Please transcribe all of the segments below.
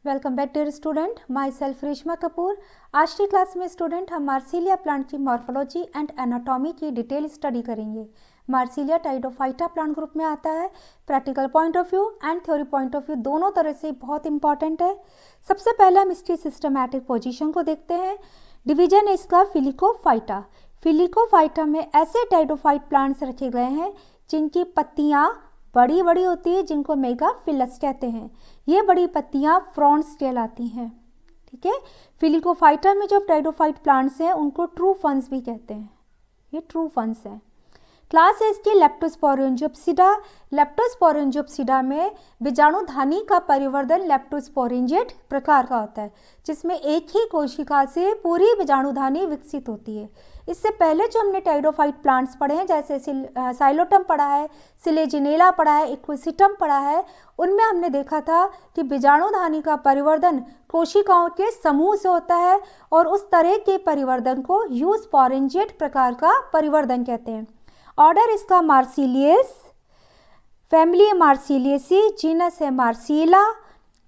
Welcome back dear student, myself Reshma Kapoor. आज की class में स्टूडेंट हम मार्सिलिया प्लांट की मॉर्फोलॉजी एंड एनाटॉमी की डिटेल स्टडी करेंगे। मार्सिलिया टाइडोफाइटा प्लांट ग्रुप में आता है। Practical point of view and theory point of view दोनों तरह से बहुत इंपॉर्टेंट है। सबसे पहले हम इसकी सिस्टमैटिक पोजीशन को देखते हैं। डिवीजन है इसका फिलिकोफाइटा। फिलिकोफाइटा में ऐसे टाइडोफाइट प्लांट्स रखे गए हैं जिनकी पत्तियाँ बड़ी बड़ी होती है, जिनको मेगाफिलस कहते हैं। ये बड़ी पत्तियां फ्रॉन्ड्स कहलाती हैं। ठीक है, फिलिकोफाइटा में जो टाइडोफाइट प्लांट्स हैं उनको ट्रू फंस भी कहते हैं। ये ट्रू फंस है। क्लास है इसकी लेप्टोस्पोरेंजियोप्सिडा। लेप्टोस्पोरेंजियोप्सिडा में बीजाणुधानी का परिवर्तन लेप्टोस्पोरेंजिएट प्रकार का होता है, जिसमें एक ही कोशिका से पूरी बीजाणुधानी विकसित होती है। इससे पहले जो हमने टाइडोफाइट प्लांट्स पढ़े हैं, जैसे साइलोटम पढ़ा है, सिलेजिनेला पढ़ा है, इक्विसिटम पढ़ा है, उनमें हमने देखा था कि बीजाणुधानी का परिवर्तन कोशिकाओं के समूह से होता है और उस तरह के परिवर्तन को यूस्पोरेंजिएट प्रकार का परिवर्तन कहते हैं। ऑर्डर इसका मार्सिलियस, फैमिली है मार्सिलियसी, जीनस है मार्सिला।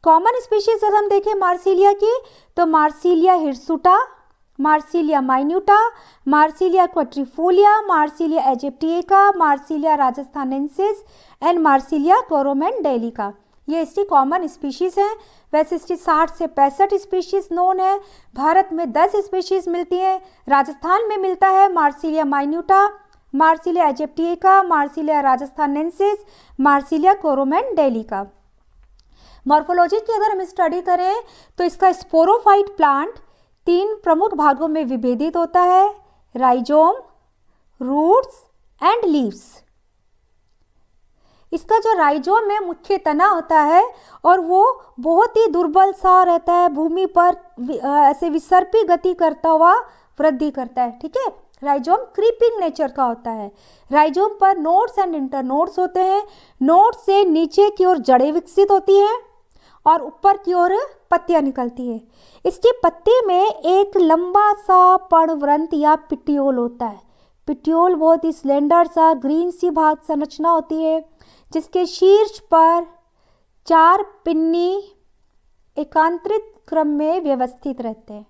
कॉमन स्पीशीज अगर हम देखें मार्सिलिया की तो Marsilea hirsuta, Marsilea minuta, Marsilea quadrifolia, Marsilea aegyptiaca, Marsilea rajasthanensis and Marsilea coromandelica. ये इसकी कॉमन स्पीशीज हैं। वैसे इसकी 60 से 65 स्पीशीज नोन है। भारत में 10 स्पीशीज मिलती हैं। राजस्थान में मिलता है Marsilea minuta, Marsilea aegyptiaca, Marsilea rajasthanensis, Marsilea coromandelica. Morphology की अगर हम स्टडी करें तो इसका स्पोरोफाइट प्लांट 3 प्रमुख भागों में विभेदित होता है: राइजोम, रूट्स एंड लीव्स। इसका जो राइजोम है मुख्य तना होता है और वो बहुत ही दुर्बल सा रहता है, भूमि पर ऐसे विसर्पी गति करता हुआ वृद्धि करता है। ठीक है, राइजोम क्रीपिंग नेचर का होता है। राइजोम पर नोड्स एंड इंटरनोड्स होते हैं। नोड से नीचे की ओर जड़ें विकसित होती हैं और ऊपर की ओर पत्तियां निकलती है। इसकी पत्ती में एक लंबा सा पर्णवृंत या पिट्यूल होता है। पिट्यूल बहुत ही स्लेंडर सा ग्रीन सी भाग संरचना होती है, जिसके शीर्ष पर 4 पिन्नी एकांतरित क्रम में व्यवस्थित रहते हैं।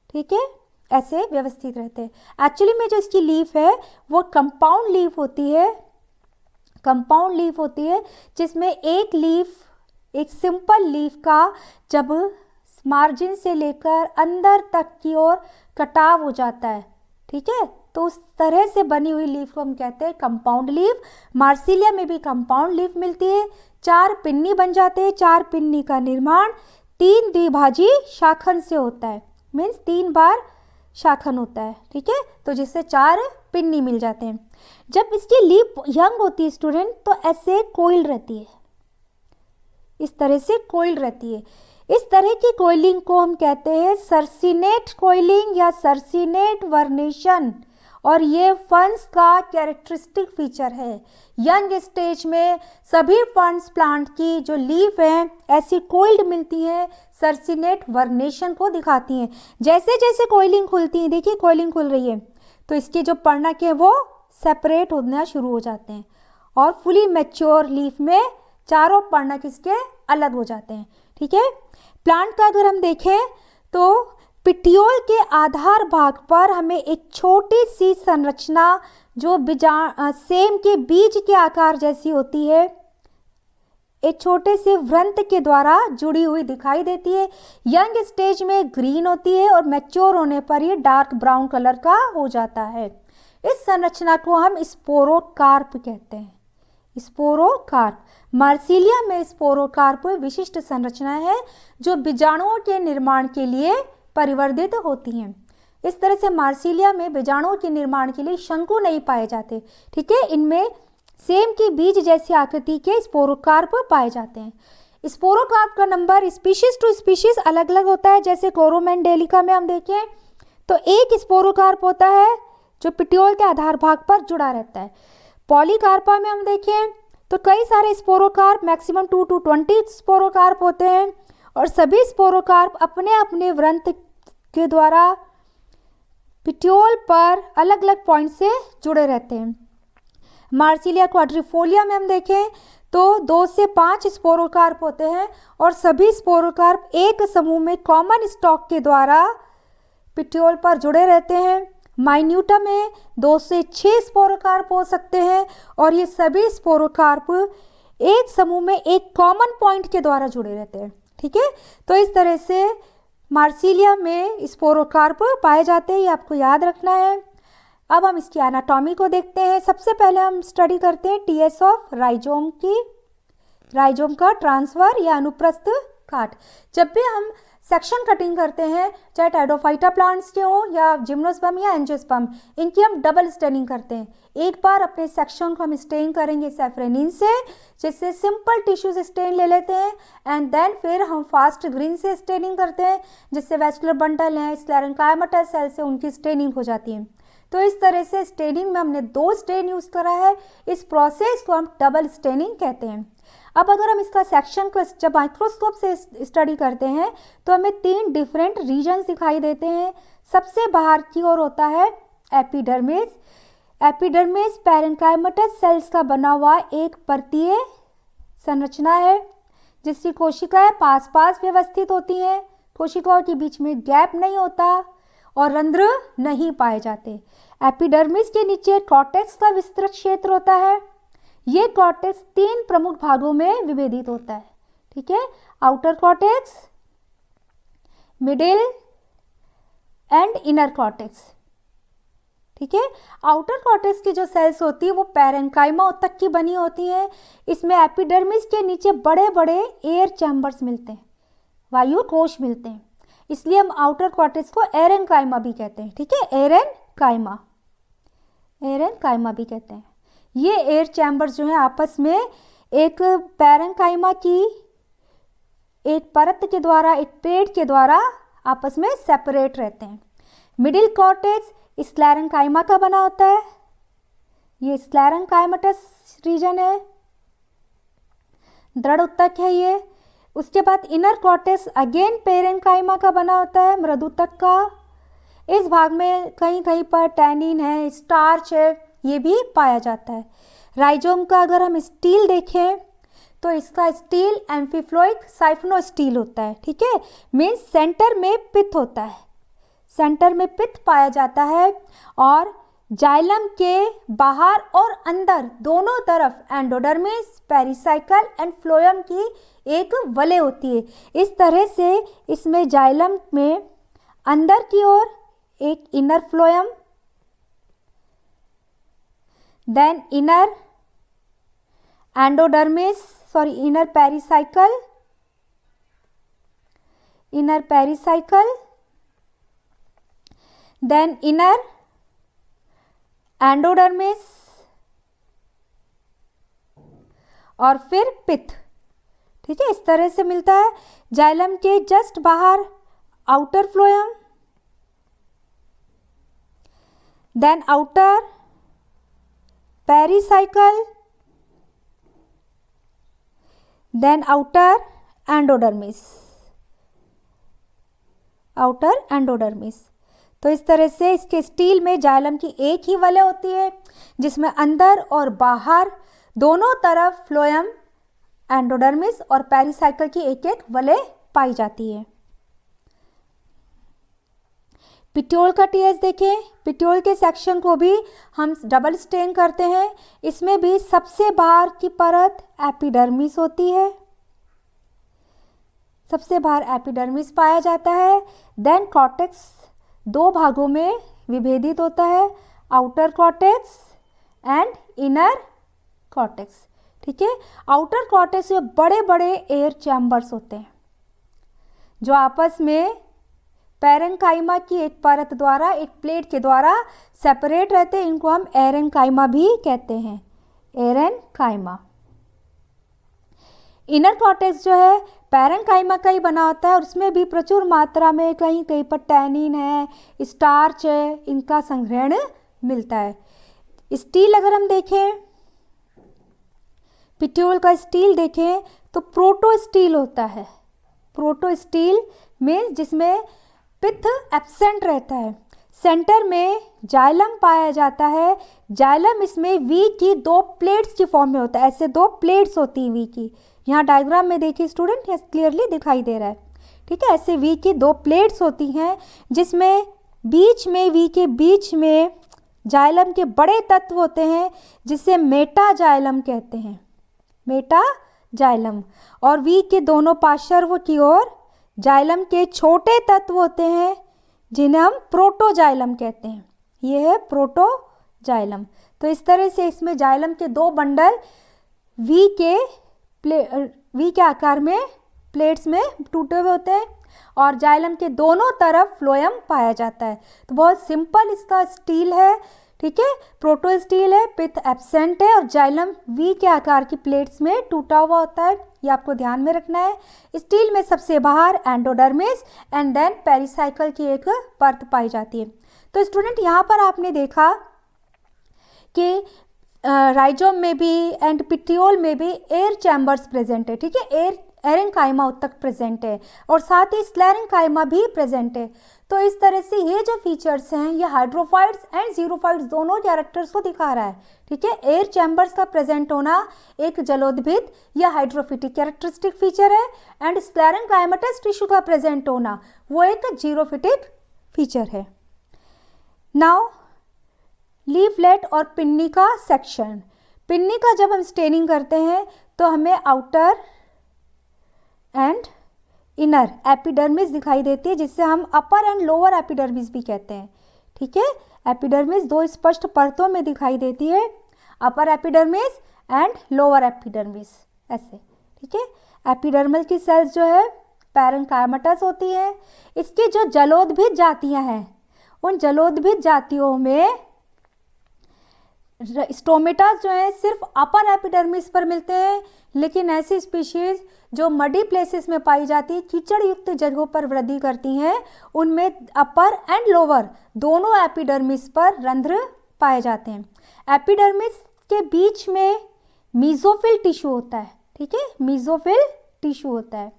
ठीक है, ऐसे व्यवस्थित रहते हैं। एक्चुअली में जो इसकी लीफ है वो कंपाउंड लीफ होती है। कंपाउंड लीफ होती है जिसमें एक लीफ, एक सिंपल लीफ का जब मार्जिन से लेकर अंदर तक की ओर कटाव हो जाता है, ठीक है, तो उस तरह से बनी हुई लीफ को हम कहते हैं कंपाउंड लीफ। मार्सिलिया में भी कंपाउंड लीफ मिलती है। 4 पिन्नी बन जाते हैं। 4 पिन्नी का निर्माण 3 द्विभाजी शाखन से होता है, मीन्स 3 बार शाखन होता है। ठीक है, तो जिससे 4 पिन्नी मिल जाते हैं। जब इसकी लीफ यंग होती है स्टूडेंट तो ऐसे कोइल रहती है, इस तरह से कोइल रहती है। इस तरह की कोइलिंग को हम कहते हैं सर्सिनेट कोइलिंग या सर्सिनेट वर्नेशन, और ये फंस का कैरेक्टरिस्टिक फीचर है। यंग स्टेज में सभी फंस प्लांट की जो लीफ हैं ऐसी कोइल्ड मिलती हैं, सर्सिनेट वर्नेशन को दिखाती हैं। जैसे जैसे कोइलिंग खुलती है, देखिए कोइलिंग खुल रही है तो इसके जो पर्णक है वो सेपरेट होना शुरू हो जाते हैं और फुली मैच्योर लीफ में चारों पर्णक इसके अलग हो जाते हैं। ठीक है, प्लांट का अगर हम देखें तो पिट्यूल के आधार भाग पर हमें एक छोटी सी संरचना जो सेम के बीज के आकार जैसी होती है, एक छोटे से वृंत के द्वारा जुड़ी हुई दिखाई देती है। यंग स्टेज में ग्रीन होती है और मैच्योर होने पर ये डार्क ब्राउन कलर का हो जाता है। इस संरचना को हम स्पोरोकार्प कहते हैं। स्पोरोकार्प, मार्सिलिया में स्पोरोकार्प विशिष्ट संरचना है जो बीजाणुओं के निर्माण के लिए परिवर्तित होती हैं। इस तरह से मार्सिलिया में बीजाणुओं के निर्माण के लिए शंकु नहीं पाए जाते। ठीक है, इनमें सेम की बीज जैसी आकृति के स्पोरोकार्प पाए जाते हैं। स्पोरोकार्प का नंबर स्पीशीज टू स्पीशीज अलग अलग होता है। जैसे कोरोमेंडेलिका में हम देखें तो एक स्पोरोकार्प होता है जो पिट्यूल के आधार भाग पर जुड़ा रहता है। पॉलीकार्पा में हम देखें तो कई सारे स्पोरोकार्प, मैक्सिमम 2 to 20 स्पोरोकार्प होते हैं और सभी स्पोरोकार्प अपने अपने वृंत के द्वारा पिट्यूल पर अलग अलग पॉइंट से जुड़े रहते हैं। मार्सिलिया क्वाड्रिफोलिया में हम देखें तो 2 से 5 स्पोरोकार्प होते हैं और सभी स्पोरोकार्प एक समूह में कॉमन स्टॉक के द्वारा पिट्यूल पर जुड़े रहते हैं। माइन्यूटा में 2 से 6 स्पोरोकार्प हो सकते हैं और ये सभी स्पोरोकार्प एक समूह में एक कॉमन पॉइंट के द्वारा जुड़े रहते हैं। ठीक है, तो इस तरह से मार्सिलिया में स्पोरोकार्प पाए जाते हैं, ये आपको याद रखना है। अब हम इसकी एनाटॉमी को देखते हैं। सबसे पहले हम स्टडी करते हैं टीएस ऑफ राइजोम की, राइजोम का ट्रांसफर या अनुप्रस्थ काट। जब भी हम सेक्शन कटिंग करते हैं, चाहे टाइडोफाइटा प्लांट्स के हो या जिम्नोस्पर्म या एंजियोस्पर्म, इनकी हम डबल स्टेनिंग करते हैं। एक बार अपने सेक्शन को हम स्टेन करेंगे सैफरेनिन से, जिससे सिंपल टिश्यूज स्टेन ले लेते हैं, एंड देन फिर हम फास्ट ग्रीन से स्टेनिंग करते हैं, जिससे वैस्कुलर बंडल हैं स्क्लेरेंकाइमेटस सेल से उनकी स्टेनिंग हो जाती है। तो इस तरह से स्टेनिंग में हमने 2 स्टेन यूज़ करा है। इस प्रोसेस को हम डबल स्टेनिंग कहते हैं। अब अगर हम इसका सेक्शन को जब माइक्रोस्कोप से स्टडी करते हैं तो हमें 3 डिफरेंट रीजन्स दिखाई देते हैं। सबसे बाहर की ओर होता है एपिडर्मिस। एपिडर्मिस पैरेन्काइमेटस सेल्स का बना हुआ एक परतीय संरचना है, जिसकी कोशिकाएं पास पास व्यवस्थित होती हैं। कोशिकाओं के बीच में गैप नहीं होता और रंध्र नहीं पाए जाते। एपिडर्मिस के नीचे कॉर्टेक्स का विस्तृत क्षेत्र होता है। ये कॉर्टेक्स 3 प्रमुख भागों में विभेदित होता है। ठीक है, outer cortex, middle and inner cortex. ठीक है, आउटर कॉर्टेक्स की जो सेल्स होती है वो पैरेन्काइमा ऊतक की बनी होती है। इसमें एपिडर्मिस के नीचे बड़े बड़े एयर चैम्बर्स मिलते हैं, वायु कोश मिलते हैं, इसलिए हम आउटर कॉर्टेक्स को एरेनकाइमा भी कहते हैं। ठीक है, एरेनकाइमा, एरेनकाइमा भी कहते हैं। ये एयर चैम्बर्स जो हैं आपस में एक पैरेन्काइमा की एक परत के द्वारा, एक प्लेट के द्वारा आपस में सेपरेट रहते हैं। मिडिल कॉर्टेक्स स्क्लेरेंकाइमा का बना होता है, ये स्क्लेरेंकाइमेटस रीजन है, दृढ़ ऊतक है ये। उसके बाद इनर कॉर्टेक्स अगेन पैरेन्काइमा का बना होता है, मृदु ऊतक का। इस भाग में कहीं कहीं पर टैनिन है, स्टार्च है, ये भी पाया जाता है। राइजोम का अगर हम स्टील देखें तो इसका स्टील एम्फीफ्लोइक साइफनो स्टील होता है। ठीक है, मीन्स सेंटर में पित्त होता है, सेंटर में पित्त पाया जाता है और जाइलम के बाहर और अंदर दोनों तरफ एंडोडर्मिस, पेरिसाइकल एंड फ्लोएम की एक वलय होती है। इस तरह से इसमें जाइलम में अंदर की ओर एक inner phloem, then inner endodermis, inner pericycle, then inner endodermis और फिर पित्त। ठीक है, इस तरह से मिलता है। जाइलम के जस्ट बाहर outer phloem, then outer pericycle, then outer endodermis, outer endodermis. तो इस तरह से इसके स्टील में जाइलम की एक ही वलय होती है, जिसमें अंदर और बाहर दोनों तरफ फ्लोएम, एंडोडर्मिस और पेरिसाइकल की एक एक वलय पाई जाती है। पिट्यूल का टीएस देखें। पिट्यूल के सेक्शन को भी हम डबल स्टेन करते हैं। इसमें भी सबसे बाहर की परत एपिडर्मिस होती है, सबसे बाहर एपिडर्मिस पाया जाता है। देन कॉर्टेक्स 2 भागों में विभेदित होता है, outer cortex and inner cortex. ठीक है, आउटर कॉर्टेक्स में बड़े बड़े एयर चैम्बर्स होते हैं जो आपस में पैरेन्काइमा की एक परत द्वारा, एक प्लेट के द्वारा सेपरेट रहते हैं। इनको हम एरेन्काइमा भी कहते हैं, एरेन्काइमा। इनर कॉर्टेक्स जो है पैरेन्काइमा का ही बना होता है और उसमें भी प्रचुर मात्रा में कहीं कहीं पर टैनिन है, स्टार्च है, इनका संग्रहण मिलता है। स्टील अगर हम देखें, पिट्यूल का स्टील देखें तो प्रोटो स्टील होता है। प्रोटो स्टील मीन्स जिसमें पित्त एब्सेंट रहता है। सेंटर में जाइलम पाया जाता है। जाइलम इसमें वी की दो प्लेट्स की फॉर्म में होता है, ऐसे दो प्लेट्स होती हैं वी की। यहाँ डायग्राम में देखिए स्टूडेंट, ये क्लियरली दिखाई दे रहा है, ठीक है। ऐसे वी की दो प्लेट्स होती हैं जिसमें बीच में, वी के बीच में जाइलम के बड़े तत्व होते हैं जिसे मेटा जाइलम कहते हैं, मेटा जाइलम। और वी के दोनों पार्श्व की ओर जाइलम के छोटे तत्व होते हैं जिन्हें हम प्रोटोजाइलम कहते हैं। ये है प्रोटोजाइलम। तो इस तरह से इसमें जाइलम के दो बंडल वी के आकार में प्लेट्स में टूटे हुए होते हैं और जाइलम के दोनों तरफ फ्लोएम पाया जाता है। तो बहुत सिंपल इसका स्टील है, ठीक है, प्रोटो स्टील है, पिथ एब्सेंट है और जाइलम वी के आकार की प्लेट्स में टूटा हुआ होता है। ये आपको ध्यान में रखना है। स्टील में सबसे बाहर एंडोडर्मिस एंड देन पेरिसाइकल की एक परत पाई जाती है। तो स्टूडेंट यहाँ पर आपने देखा कि राइजोम में भी एंड पिट्रियोल में भी एयर चैम्बर्स प्रेजेंट है, ठीक है, एरेंकाइमा उत्तक प्रेजेंट है और साथ ही स्क्लेरेंकाइमा भी प्रेजेंट है। तो इस तरह से ये जो फीचर्स हैं ये हाइड्रोफाइट्स एंड जीरोफाइट्स दोनों कैरेक्टर्स को दिखा रहा है, ठीक है। एयर चैम्बर्स का प्रेजेंट होना एक जलोदभिद या हाइड्रोफिटिक कैरेक्टरिस्टिक फीचर है एंड स्क्लेरेंकाइमेटस टिश्यू का प्रेजेंट होना वो एक जीरोफिटिक फीचर है। नाउ लीफलेट और पिन्नी का सेक्शन। पिन्नी का जब हम स्टेनिंग करते हैं तो हमें आउटर एंड इनर एपिडर्मिस दिखाई देती है जिससे हम अपर एंड लोअर एपिडर्मिस भी कहते हैं, ठीक है। एपिडर्मिस दो स्पष्ट परतों में दिखाई देती है, upper epidermis and lower epidermis, ऐसे, ठीक है। एपिडर्मल की सेल्स जो है पैरेन्काइमेटस होती है। इसकी जो जलोदभिद जातियां हैं उन जलोदभिद जातियों में स्टोमेटास जो है सिर्फ अपर एपिडर्मिस पर मिलते हैं, लेकिन ऐसी स्पीशीज जो मडी प्लेसेस में पाई जाती है, कीचड़ युक्त जगहों पर वृद्धि करती हैं, उनमें अपर एंड लोअर दोनों एपिडर्मिस पर रंध्र पाए जाते हैं। एपिडर्मिस के बीच में मीजोफिल टिश्यू होता है, ठीक है, मीजोफिल टिश्यू होता है।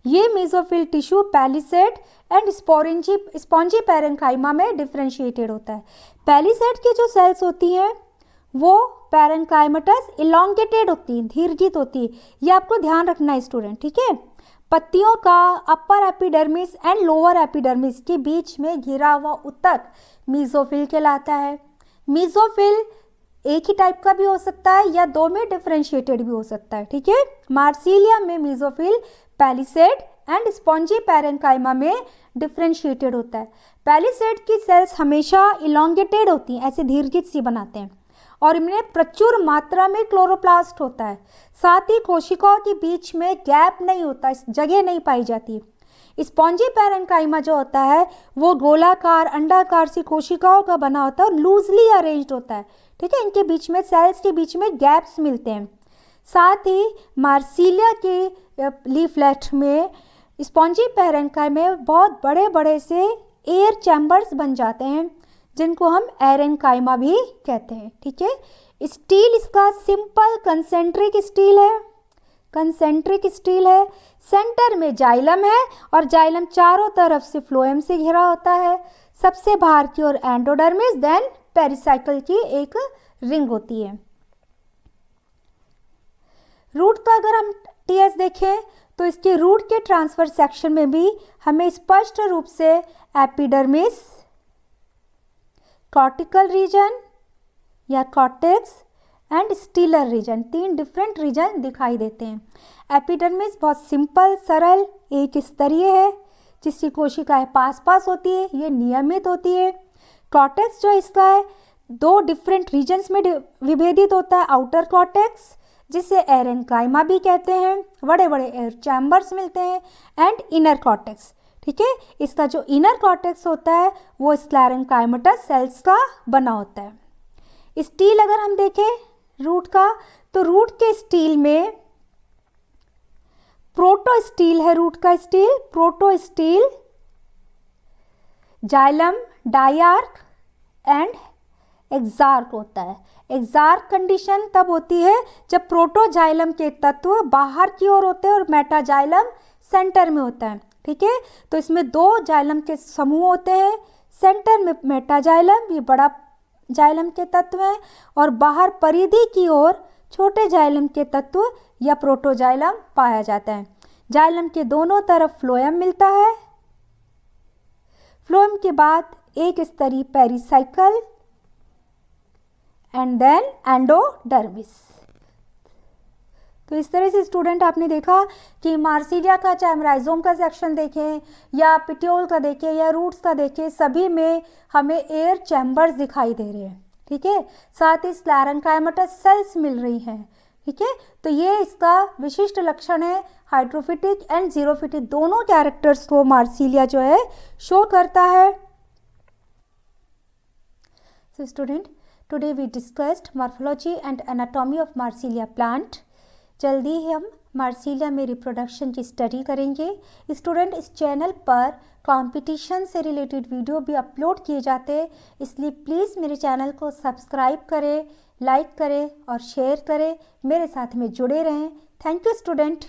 ये mesophyll tissue palisade and spongy parenchyma में डिफ्रेंशिएटेड होता है। पैलिसेड की जो सेल्स होती हैं वो पैरेन्काइमेटस इलोंगेटेड होती है, दीर्घित होती है। ये आपको ध्यान रखना है स्टूडेंट, ठीक है। पत्तियों का upper epidermis and lower epidermis के बीच में घिरा हुआ उत्तक मीजोफिल कहलाता है। मीजोफिल एक ही टाइप का भी हो सकता है या दो में डिफ्रेंशिएटेड भी हो सकता है, ठीक है। मार्सिलिया में mesophyll palisade and spongy parenchyma में डिफ्रेंशिएटेड होता है। पैलिसेड की सेल्स हमेशा इलोंगेटेड होती हैं, ऐसे दीर्घित सी बनाते हैं और इनमें प्रचुर मात्रा में क्लोरोप्लास्ट होता है। साथ ही कोशिकाओं के बीच में गैप नहीं होता, इस जगह नहीं पाई जाती। स्पॉन्जी पैरेन्काइमा जो होता है वो गोलाकार अंडाकार सी कोशिकाओं का बना होता है और लूजली अरेंज्ड होता है, ठीक है। इनके बीच में सेल्स के बीच में गैप्स मिलते हैं। साथ ही मार्सिलिया के लीफलेट में स्पॉन्जी पैरेन्काइमा में बहुत बड़े बड़े से एयर चैम्बर्स बन जाते हैं जिनको हम एरेन्काइमा भी कहते हैं, ठीक है। स्टील इसका सिंपल कंसेंट्रिक स्टील है, कंसेंट्रिक स्टील है। सेंटर में जाइलम है और जाइलम चारों तरफ से फ्लोएम से घिरा होता है। सबसे बाहर की ओर एंडोडर्मिस देन पेरिसाइकल की एक रिंग होती है। रूट का अगर हम टीएस देखें तो इसके रूट के ट्रांसफर सेक्शन में भी हमें स्पष्ट रूप से एपिडर्मिस, कॉर्टिकल रीजन या कॉर्टेक्स एंड स्टीलर रीजन, तीन डिफरेंट रीजन दिखाई देते हैं। एपिडर्मिस बहुत सिंपल सरल एक स्तरीय है जिसकी कोशिकाएं पास पास होती है, ये नियमित होती है। कॉर्टेक्स जो इसका है दो डिफरेंट रीजन्स में विभेदित होता है। आउटर कॉर्टेक्स जिसे एरेन्काइमा भी कहते हैं, बड़े बड़े एयर चैम्बर्स मिलते हैं, एंड इनर कॉर्टेक्स, ठीक है। इसका जो इनर कॉर्टेक्स होता है वो स्क्लेरेन्काइमेटस सेल्स का बना होता है। स्टील अगर हम देखें रूट का तो रूट के स्टील में प्रोटो स्टील है, रूट का stele protostele, xylem, diarch and exarch होता है। एक्सार्क कंडीशन तब होती है जब प्रोटोजाइलम के तत्व बाहर की ओर होते हैं और मेटाजाइलम सेंटर में होता है, ठीक है। तो इसमें दो जाइलम के समूह होते हैं, सेंटर में मेटाजाइलम, ये बड़ा जाइलम के तत्व हैं, और बाहर परिधि की ओर छोटे जाइलम के तत्व या प्रोटोजाइलम पाया जाता है। जाइलम के दोनों तरफ फ्लोएम मिलता है। फ्लोएम के बाद एक स्तरीय पेरिसाइकल एंड देन एंडोडर्मिस। तो इस तरह से स्टूडेंट आपने देखा कि मार्सिलिया का, चाहे हम राइजोम का सेक्शन देखें या पिट्यूल का देखें या रूट्स का देखें, सभी में हमें एयर चैम्बर्स दिखाई दे रहे हैं, ठीक है। साथ ही स्क्लेरेंकाइमेटस सेल्स मिल रही हैं, ठीक है। तो ये इसका विशिष्ट लक्षण है। हाइड्रोफिटिक एंड जीरोफिटिक दोनों कैरेक्टर्स को मार्सिलिया जो है शो करता है। So student, today we discussed morphology and anatomy of Marsilea plant. जल्दी ही हम मार्सिलिया में रिप्रोडक्शन की स्टडी करेंगे। स्टूडेंट, इस चैनल पर कंपटीशन से रिलेटेड वीडियो भी अपलोड किए जाते हैं, इसलिए प्लीज़ मेरे चैनल को सब्सक्राइब करें, लाइक करें और शेयर करें, मेरे साथ में जुड़े रहें। Thank you student.